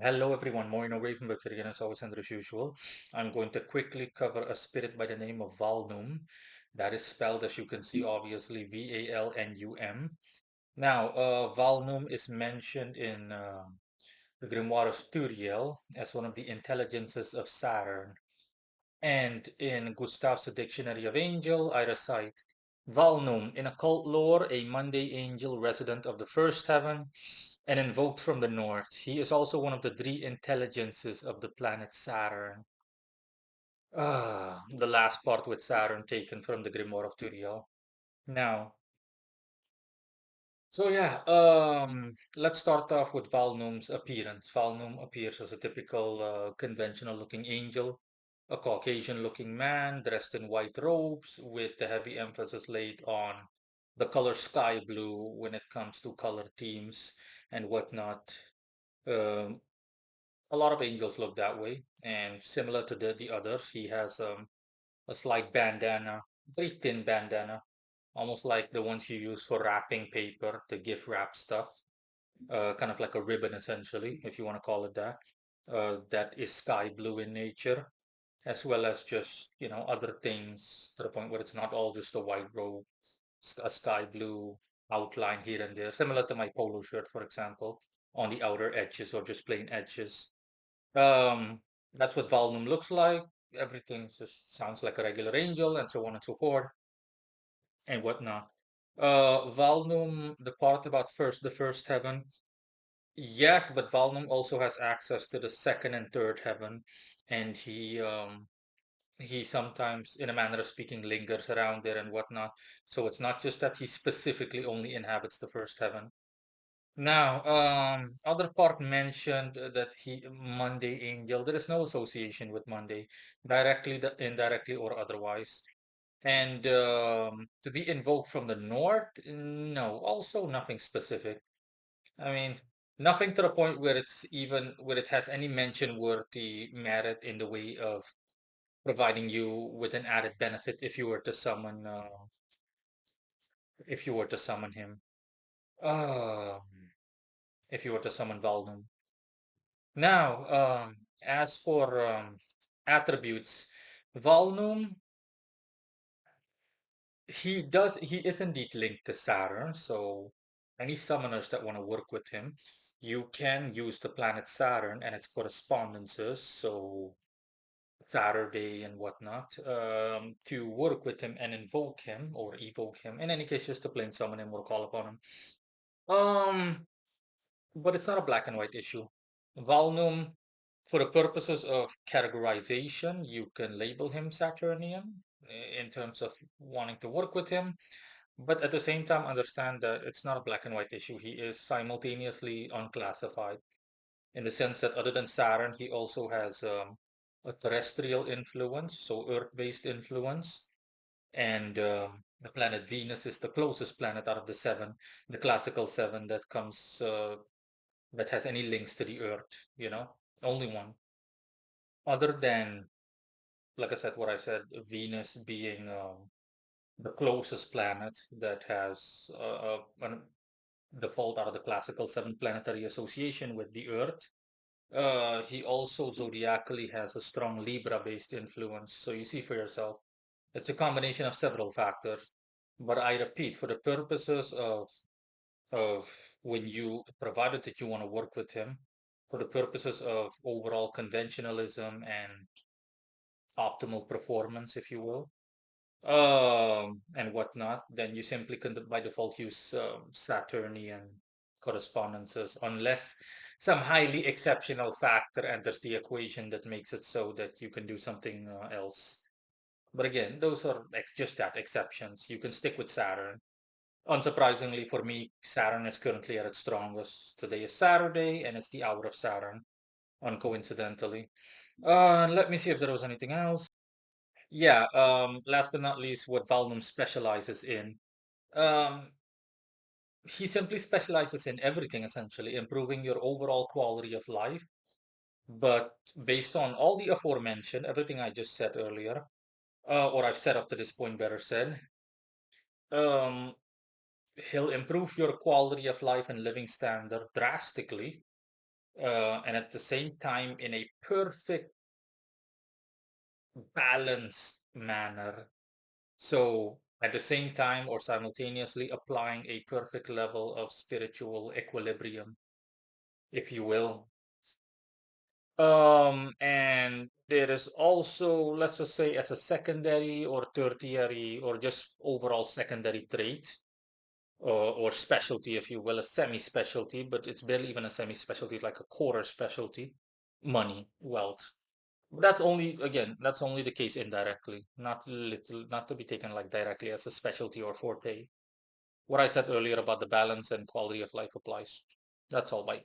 Hello everyone, Moino away from Bacteria as always and as usual. I'm going to quickly cover a spirit by the name of Valnum. That is spelled, as you can see, obviously Valnum. Now, Valnum is mentioned in the grimoire of Turiel as one of the intelligences of Saturn. And in Gustav's Dictionary of Angel, I recite Valnum, in occult lore, a Monday angel resident of the first heaven and invoked from the north. He is also one of the three intelligences of the planet Saturn. The last part with Saturn taken from the Grimoire of Turiel. Now, let's start off with Valnum's appearance. Valnum appears as a typical conventional-looking angel, a Caucasian-looking man dressed in white robes, with the heavy emphasis laid on the color sky blue when it comes to color themes and whatnot. Um, a lot of angels look that way, and similar to the others, he has a slight bandana, very thin bandana, almost like the ones you use for wrapping paper, the gift wrap stuff, kind of like a ribbon essentially, if you want to call it that. That is sky blue in nature, as well as just, other things to the point where it's not all just a white robe, a sky blue outline here and there, similar to my polo shirt, for example, on the outer edges or just plain edges. Um, that's what Valnum looks like. Everything just sounds like a regular angel and so on and so forth and whatnot. Valnum, the part about the first heaven, yes, but Valnum also has access to the second and third heaven, and he sometimes, in a manner of speaking, lingers around there and whatnot. So it's not just that he specifically only inhabits the first heaven. Now, other part mentioned that he Monday angel. There is no association with Monday, directly, indirectly, or otherwise. And to be invoked from the north, no, also nothing specific. I mean, nothing to the point where where it has any mention-worthy merit in the way of providing you with an added benefit if you were to summon him. Um, if you were to summon Valnum. Now, as for attributes, Valnum, he is indeed linked to Saturn, so any summoners that want to work with him, you can use the planet Saturn and its correspondences, so Saturday and whatnot, to work with him and invoke him or evoke him. In any case, just to plain summon him or call upon him. Um, but it's not a black and white issue. Valnum, for the purposes of categorization, you can label him Saturnian in terms of wanting to work with him, but at the same time, understand that it's not a black and white issue. He is simultaneously unclassified in the sense that other than Saturn, he also has a terrestrial influence, so Earth-based influence, and the planet Venus is the closest planet out of the seven, the classical seven that has any links to the Earth, only one. Other than, like I said, what I said, Venus being the closest planet that has a default out of the classical seven planetary association with the Earth. He also zodiacally has a strong Libra-based influence, so you see for yourself. It's a combination of several factors. But I repeat, for the purposes of when you provided that you want to work with him for the purposes of overall conventionalism and optimal performance, if you will, and whatnot, then you simply can by default use Saturnian correspondences, unless some highly exceptional factor enters the equation that makes it so that you can do something else. But again, those are just that exceptions. You can stick with Saturn. Unsurprisingly for me, Saturn is currently at its strongest. Today is Saturday, and it's the hour of Saturn, uncoincidentally. Let me see if there was anything else. Yeah, last but not least, what Valnum specializes in. Um, he simply specializes in everything, essentially, improving your overall quality of life. But based on all the aforementioned, everything I just said earlier, or I've said up to this point, better said, um, he'll improve your quality of life and living standard drastically. and at the same time in a perfect balanced manner. So at the same time or simultaneously applying a perfect level of spiritual equilibrium, if you will. And there is also, let's just say, as a secondary or tertiary or just overall secondary trait or specialty, if you will, a semi-specialty, but it's barely even a semi-specialty, like a quarter specialty, money, wealth. That's only, again, that's only the case indirectly, not to be taken like directly as a specialty or forte. What I said earlier about the balance and quality of life applies. That's all, bye.